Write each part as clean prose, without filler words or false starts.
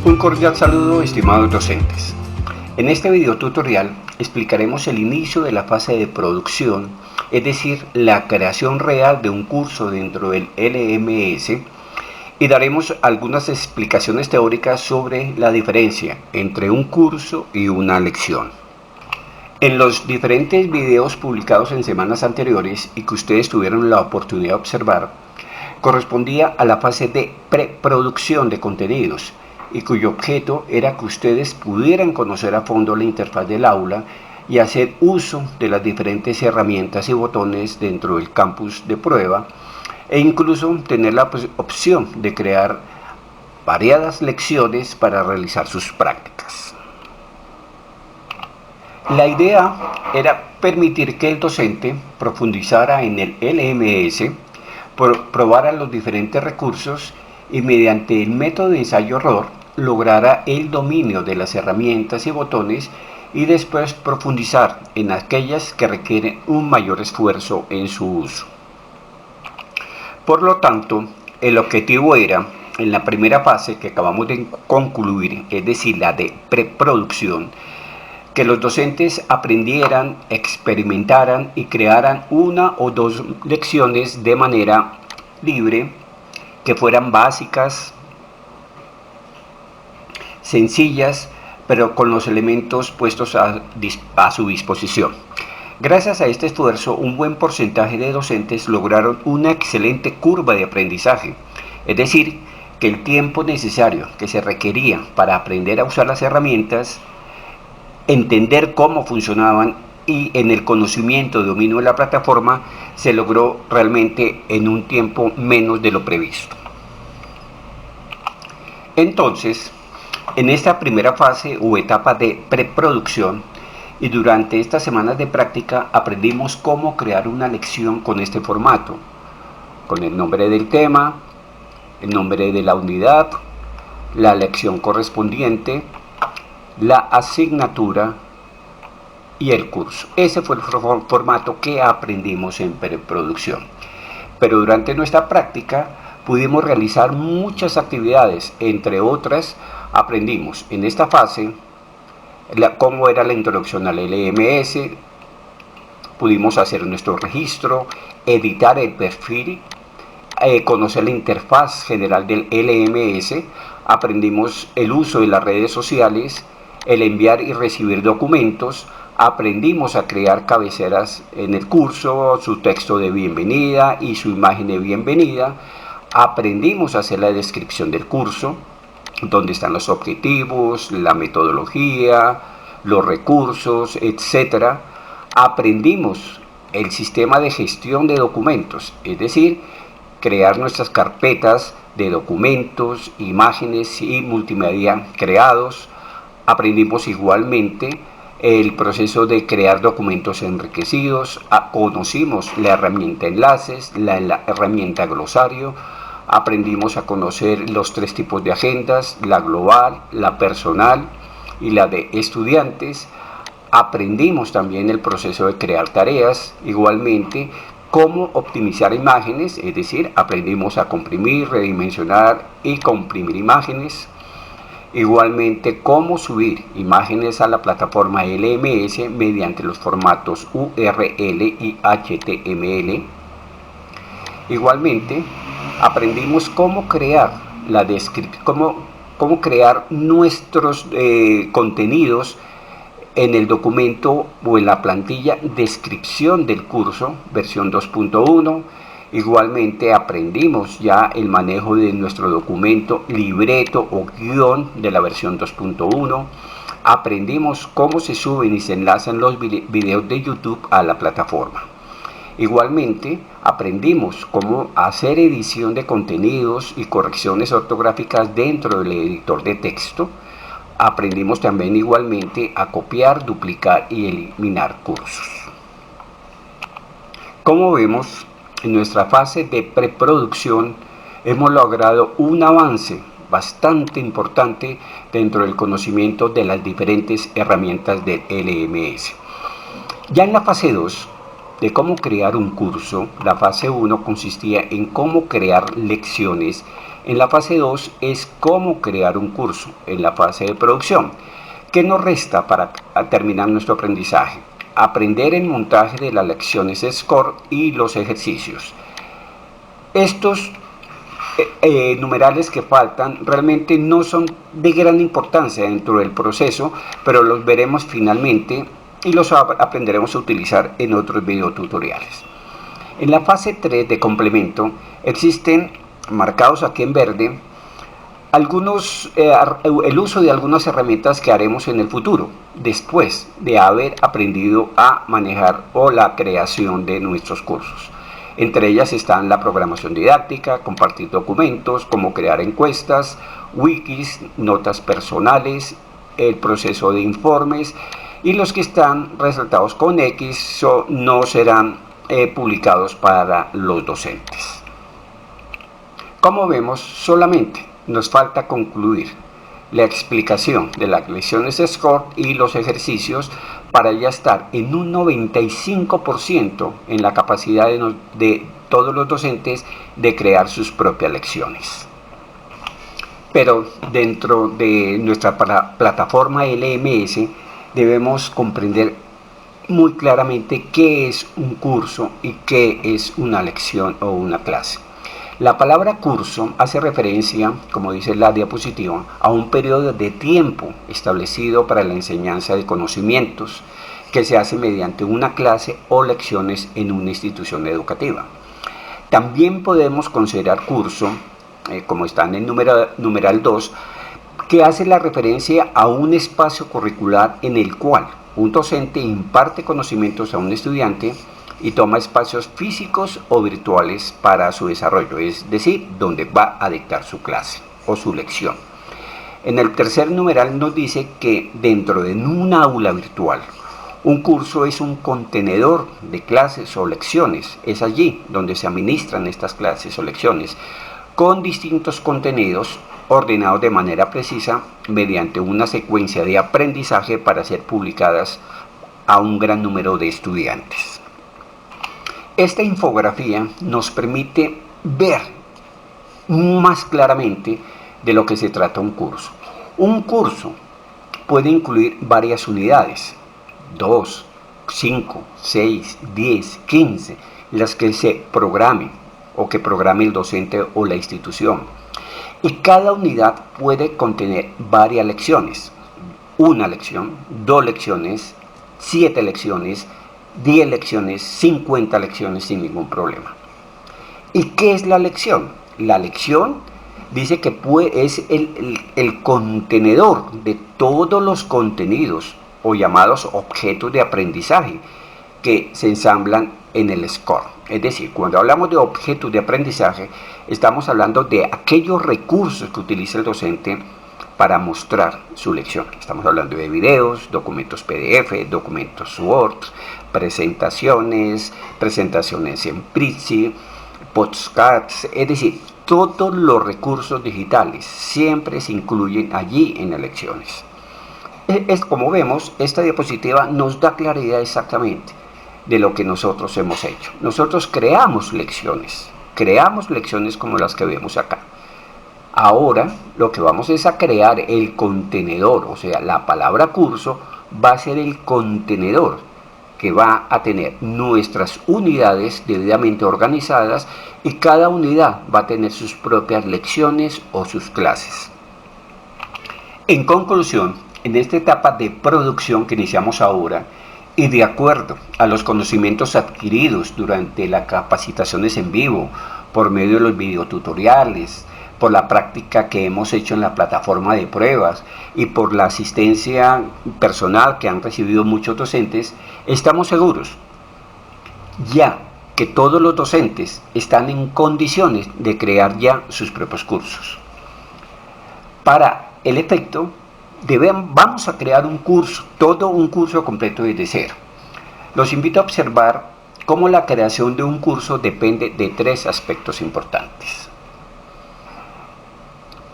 Un cordial saludo, estimados docentes. En este video tutorial explicaremos el inicio de la fase de producción, es decir, la creación real de un curso dentro del LMS, y daremos algunas explicaciones teóricas sobre la diferencia entre un curso y una lección. En los diferentes videos publicados en semanas anteriores y que ustedes tuvieron la oportunidad de observar, correspondía a la fase de preproducción de contenidos, y cuyo objeto era que ustedes pudieran conocer a fondo la interfaz del aula y hacer uso de las diferentes herramientas y botones dentro del campus de prueba, e incluso tener la opción de crear variadas lecciones para realizar sus prácticas. La idea era permitir que el docente profundizara en el LMS, probara los diferentes recursos y mediante el método de ensayo-error lograra el dominio de las herramientas y botones, y después profundizar en aquellas que requieren un mayor esfuerzo en su uso. Por lo tanto, el objetivo era, en la primera fase que acabamos de concluir, es decir, la de preproducción, que los docentes aprendieran, experimentaran y crearan una o dos lecciones de manera libre, que fueran básicas, sencillas, pero con los elementos puestos a su disposición. Gracias a este esfuerzo, un buen porcentaje de docentes lograron una excelente curva de aprendizaje, es decir, que el tiempo necesario que se requería para aprender a usar las herramientas, entender cómo funcionaban y en el conocimiento y dominio de la plataforma se logró realmente en un tiempo menos de lo previsto. Entonces, en esta primera fase o etapa de preproducción y durante estas semanas de práctica aprendimos cómo crear una lección con este formato, con el nombre del tema, el nombre de la unidad, la lección correspondiente, la asignatura y el curso. Ese fue el formato que aprendimos en preproducción. Pero durante nuestra práctica pudimos realizar muchas actividades, entre otras aprendimos en esta fase cómo era la introducción al LMS, pudimos hacer nuestro registro, editar el perfil, conocer la interfaz general del LMS, aprendimos el uso de las redes sociales, el enviar y recibir documentos, aprendimos a crear cabeceras en el curso, su texto de bienvenida y su imagen de bienvenida, aprendimos a hacer la descripción del curso, donde están los objetivos, la metodología, los recursos, etc. Aprendimos el sistema de gestión de documentos, es decir, crear nuestras carpetas de documentos, imágenes y multimedia creados. Aprendimos igualmente el proceso de crear documentos enriquecidos, conocimos la herramienta enlaces, la herramienta glosario, aprendimos a conocer los tres tipos de agendas, la global, la personal y la de estudiantes. Aprendimos también el proceso de crear tareas, igualmente cómo optimizar imágenes, es decir, aprendimos a comprimir, redimensionar y comprimir imágenes. Igualmente, cómo subir imágenes a la plataforma LMS mediante los formatos URL y HTML. Igualmente, aprendimos cómo crear cómo crear nuestros contenidos en el documento o en la plantilla descripción del curso, versión 2.1. Igualmente aprendimos ya el manejo de nuestro documento, libreto o guión de la versión 2.1. Aprendimos cómo se suben y se enlazan los videos de YouTube a la plataforma. Igualmente aprendimos cómo hacer edición de contenidos y correcciones ortográficas dentro del editor de texto. Aprendimos también igualmente a copiar, duplicar y eliminar cursos. Como vemos, en nuestra fase de preproducción hemos logrado un avance bastante importante dentro del conocimiento de las diferentes herramientas del LMS. Ya en la fase 2 de cómo crear un curso, la fase 1 consistía en cómo crear lecciones En la fase 2 es cómo crear un curso, en la fase de producción. ¿Qué nos resta para terminar nuestro aprendizaje? Aprender el montaje de las lecciones SCORE y los ejercicios. Estos numerales que faltan realmente no son de gran importancia dentro del proceso, pero los veremos finalmente y los aprenderemos a utilizar en otros videotutoriales. En la fase 3 de complemento existen, marcados aquí en verde, el uso de algunas herramientas que haremos en el futuro, después de haber aprendido a manejar o la creación de nuestros cursos. Entre ellas están la programación didáctica, compartir documentos, cómo crear encuestas, wikis, notas personales, el proceso de informes, y los que están resaltados con X no serán publicados para los docentes. Como vemos, solamente nos falta concluir la explicación de las lecciones SCORE y los ejercicios para ya estar en un 95% en la capacidad de todos los docentes de crear sus propias lecciones. Pero dentro de nuestra plataforma LMS debemos comprender muy claramente qué es un curso y qué es una lección o una clase. La palabra curso hace referencia, como dice la diapositiva, a un periodo de tiempo establecido para la enseñanza de conocimientos que se hace mediante una clase o lecciones en una institución educativa. También podemos considerar curso, como está en el numeral 2, que hace la referencia a un espacio curricular en el cual un docente imparte conocimientos a un estudiante y toma espacios físicos o virtuales para su desarrollo, es decir, donde va a dictar su clase o su lección. En el tercer numeral nos dice que dentro de un aula virtual, un curso es un contenedor de clases o lecciones. Es allí donde se administran estas clases o lecciones con distintos contenidos ordenados de manera precisa mediante una secuencia de aprendizaje para ser publicadas a un gran número de estudiantes. Esta infografía nos permite ver más claramente de lo que se trata un curso. Un curso puede incluir varias unidades, 2, 5, 6, 10, 15, las que se programen o que programe el docente o la institución. Y cada unidad puede contener varias lecciones, una lección, 2 lecciones, 7 lecciones, 10 lecciones, 50 lecciones sin ningún problema. ¿Y qué es la lección? La lección dice que es el contenedor de todos los contenidos o llamados objetos de aprendizaje que se ensamblan en el SCORE. Es decir, cuando hablamos de objetos de aprendizaje, estamos hablando de aquellos recursos que utiliza el docente para mostrar su lección. Estamos hablando de videos, documentos PDF, documentos Word, presentaciones en Prezi, podcasts, es decir, todos los recursos digitales siempre se incluyen allí en las lecciones. Como vemos, esta diapositiva nos da claridad exactamente de lo que nosotros hemos hecho. Nosotros creamos lecciones como las que vemos acá. Ahora lo que vamos es a crear el contenedor, o sea, la palabra curso va a ser el contenedor que va a tener nuestras unidades debidamente organizadas y cada unidad va a tener sus propias lecciones o sus clases. En conclusión, en esta etapa de producción que iniciamos ahora, y de acuerdo a los conocimientos adquiridos durante las capacitaciones en vivo, por medio de los videotutoriales, por la práctica que hemos hecho en la plataforma de pruebas y por la asistencia personal que han recibido muchos docentes, estamos seguros ya que todos los docentes están en condiciones de crear ya sus propios cursos. Para el efecto, vamos a crear un curso, todo un curso completo desde cero. Los invito a observar cómo la creación de un curso depende de 3 aspectos importantes.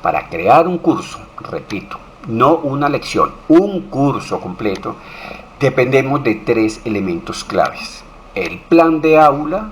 Para crear un curso, repito, no una lección, un curso completo, dependemos de 3 elementos claves: el plan de aula,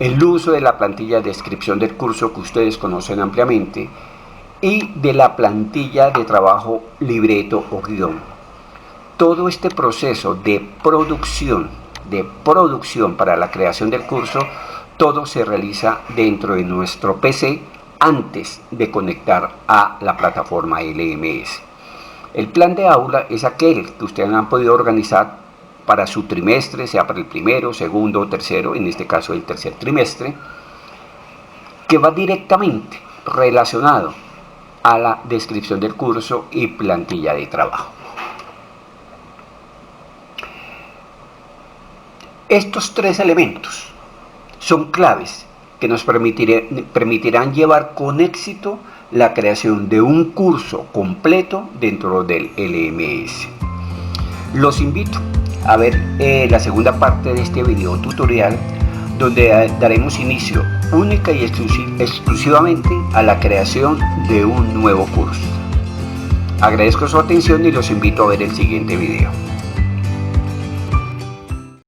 el uso de la plantilla de descripción del curso que ustedes conocen ampliamente y de la plantilla de trabajo libreto o guión. Todo este proceso de producción para la creación del curso, todo se realiza dentro de nuestro PC antes de conectar a la plataforma LMS. El plan de aula es aquel que ustedes han podido organizar para su trimestre, sea para el primero, segundo o tercero, en este caso el tercer trimestre, que va directamente relacionado a la descripción del curso y plantilla de trabajo. Estos tres elementos son claves que nos permitirán llevar con éxito la creación de un curso completo dentro del LMS. Los invito a ver la segunda parte de este video tutorial, donde daremos inicio única y exclusivamente a la creación de un nuevo curso. Agradezco su atención y los invito a ver el siguiente video.